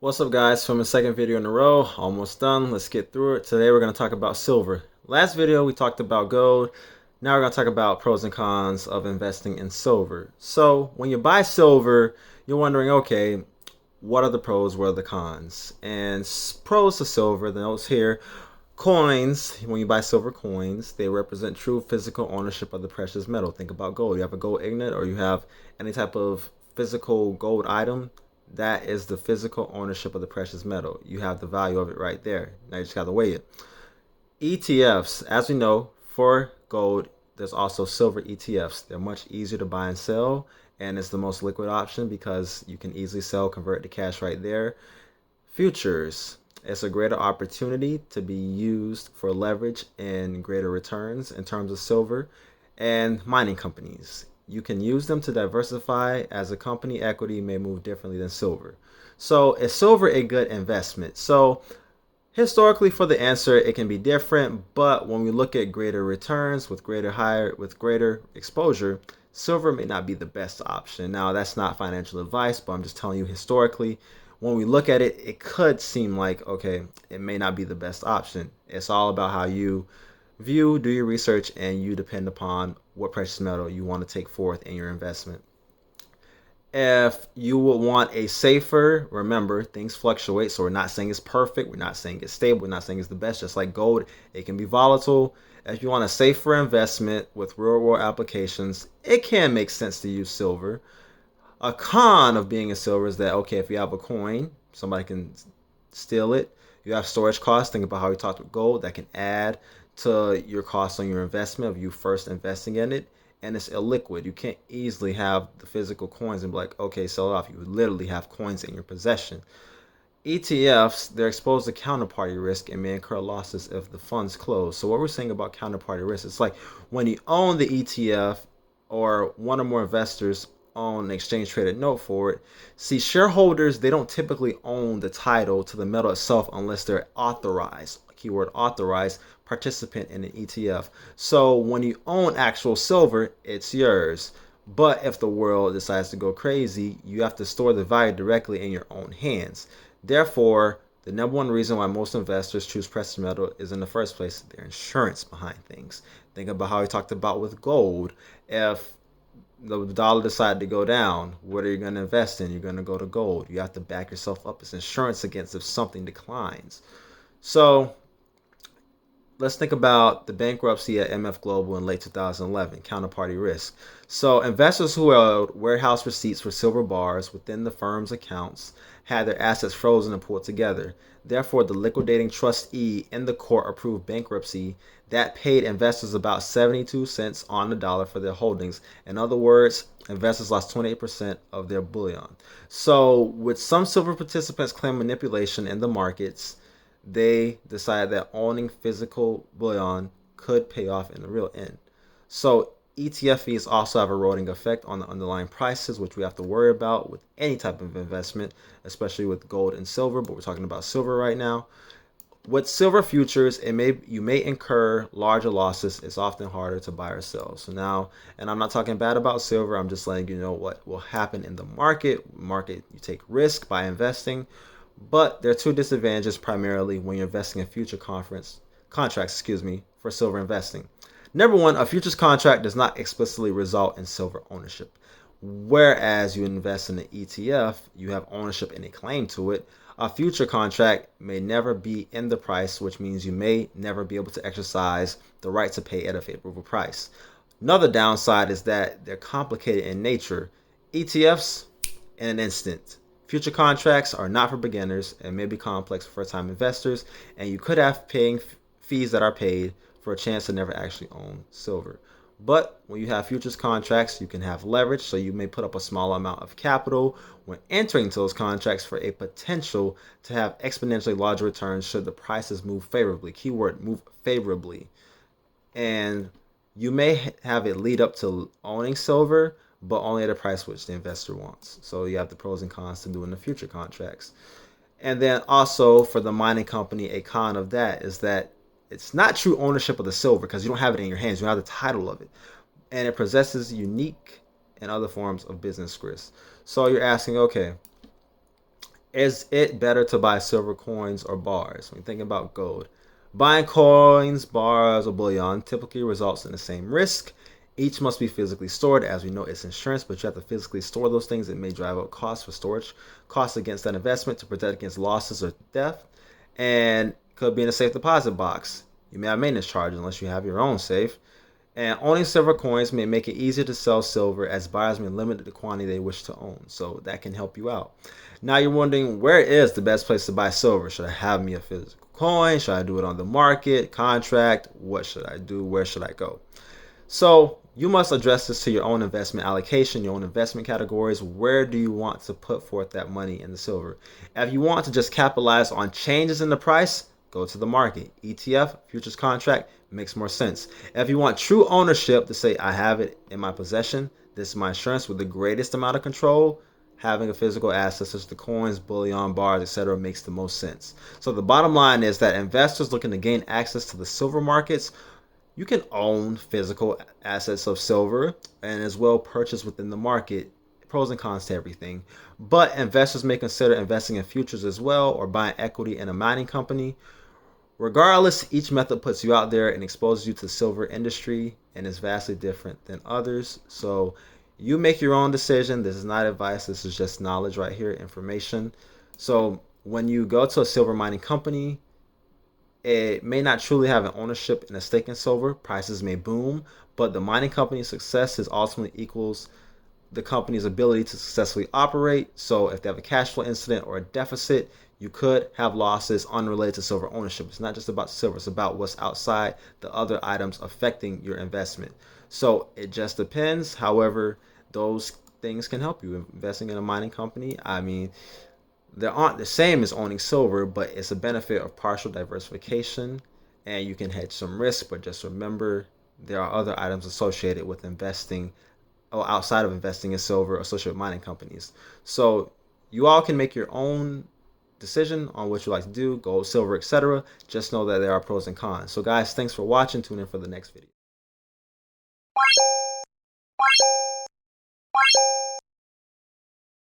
What's up, guys? From the second video in a row, almost done. Let's get through it. Today we're going to talk about silver. Last video we talked about gold. Now we're going to talk about pros and cons of investing in silver. So when you buy silver, you're wondering, okay, what are the pros, what are the cons? And pros to silver, the notes here. Coins, when you buy silver coins, they represent true physical ownership of the precious metal. Think about gold. You have a gold ingot or you have any type of physical gold item, that is the physical ownership of the precious metal. You have the value of it right there. Now you just got to weigh it. ETFs, as we know, for gold, there's also silver ETFs. They're much easier to buy and sell, and it's the most liquid option because you can easily sell, convert to cash right there. Futures, it's a greater opportunity to be used for leverage and greater returns in terms of silver. And mining companies, you can use them to diversify as a company equity may move differently than silver. So is silver a good investment? So historically, for the answer, it can be different, but when we look at greater returns with greater exposure, silver may not be the best option. Now, that's not financial advice, but I'm just telling you historically, when we look at it, it could seem like, okay, it may not be the best option. It's all about how you do your research, and you depend upon what precious metal you want to take forth in your investment. If you would want a safer, remember things fluctuate, so we're not saying it's perfect, we're not saying it's stable, we're not saying it's the best. Just like gold, it can be volatile. If you want a safer investment with real world applications, it can make sense to use silver. A con of being in silver is that, okay, if you have a coin, somebody can steal it. You have storage costs. Think about how we talked with gold. That can add to your cost on your investment of you first investing in it. And it's illiquid. You can't easily have the physical coins and be like, okay, sell it off. You would literally have coins in your possession. ETFs, they're exposed to counterparty risk and may incur losses if the funds close. So what we're saying about counterparty risk, it's like when you own the ETF or one or more investors own an exchange traded note for it. See, shareholders, they don't typically own the title to the metal itself unless they're authorized, keyword authorized, participant in an ETF. So when you own actual silver, it's yours. But if the world decides to go crazy, you have to store the value directly in your own hands. Therefore, the number one reason why most investors choose precious metal is in the first place, their insurance behind things. Think about how we talked about with gold. If the dollar decided to go down, what are you going to invest in? You're going to go to gold. You have to back yourself up. It's insurance against if something declines. So let's think about the bankruptcy at MF Global in late 2011, counterparty risk. So investors who held warehouse receipts for silver bars within the firm's accounts had their assets frozen and pulled together. Therefore, the liquidating trustee in the court approved bankruptcy that paid investors about 72 cents on the dollar for their holdings. In other words, investors lost 28% of their bullion. So, with some silver participants claim manipulation in the markets, they decided that owning physical bullion could pay off in the real end. So ETF fees also have a eroding effect on the underlying prices, which we have to worry about with any type of investment, especially with gold and silver, but we're talking about silver right now. With silver futures, you may incur larger losses. It's often harder to buy or sell. So now, and I'm not talking bad about silver, I'm just letting you know what will happen in the market. You take risk by investing, but there are two disadvantages primarily when you're investing in contracts, for silver investing. Number one, a futures contract does not explicitly result in silver ownership. Whereas you invest in an ETF, you have ownership and a claim to it. A future contract may never be in the price, which means you may never be able to exercise the right to pay at a favorable price. Another downside is that they're complicated in nature. ETFs, in an instant. Future contracts are not for beginners and may be complex for first-time investors, and you could have paying fees that are paid for a chance to never actually own silver. But when you have futures contracts, you can have leverage, so you may put up a small amount of capital when entering those contracts for a potential to have exponentially larger returns should the prices move favorably. Keyword, move favorably. And you may have it lead up to owning silver, but only at a price which the investor wants. So you have the pros and cons to doing the future contracts. And then also for the mining company, a con of that is that it's not true ownership of the silver because you don't have it in your hands. You don't have the title of it. And it possesses unique and other forms of business risk. So you're asking, okay, Is it better to buy silver coins or bars? When you think about gold, buying coins, bars, or bullion typically results in the same risk. Each must be physically stored. As we know, it's insurance, but you have to physically store those things. It may drive up costs for storage, costs against that investment to protect against losses or theft, and could be in a safe deposit box. You may have maintenance charges unless you have your own safe. And owning silver coins may make it easier to sell silver as buyers may limit the quantity they wish to own. So that can help you out. Now you're wondering, where is the best place to buy silver? Should I have me a physical coin? Should I do it on the market, contract? What should I do? Where should I go? So you must address this to your own investment allocation, your own investment categories. Where do you want to put forth that money in the silver? If you want to just capitalize on changes in the price, go to the market. ETF, futures contract, makes more sense. If you want true ownership to say, I have it in my possession, this is my insurance with the greatest amount of control, having a physical asset such as the coins, bullion, bars, etc. makes the most sense. So the bottom line is that investors looking to gain access to the silver markets, you can own physical assets of silver and as well purchase within the market. Pros and cons to everything. But investors may consider investing in futures as well or buying equity in a mining company. Regardless, each method puts you out there and exposes you to the silver industry and is vastly different than others. So you make your own decision. This is not advice. This is just knowledge right here, information. So when you go to a silver mining company, it may not truly have an ownership and a stake in silver. Prices may boom, but the mining company's success is ultimately equals the company's ability to successfully operate. So if they have a cash flow incident or a deficit, you could have losses unrelated to silver ownership. It's not just about silver, it's about what's outside the other items affecting your investment. So it just depends. However, those things can help you. Investing in a mining company, I mean, they aren't the same as owning silver, but it's a benefit of partial diversification and you can hedge some risk. But just remember, there are other items associated with investing or outside of investing in silver associated with mining companies. So you all can make your own decision on what you like to do, gold, silver, etc. Just know that there are pros and cons. So guys, thanks for watching. Tune in for the next video.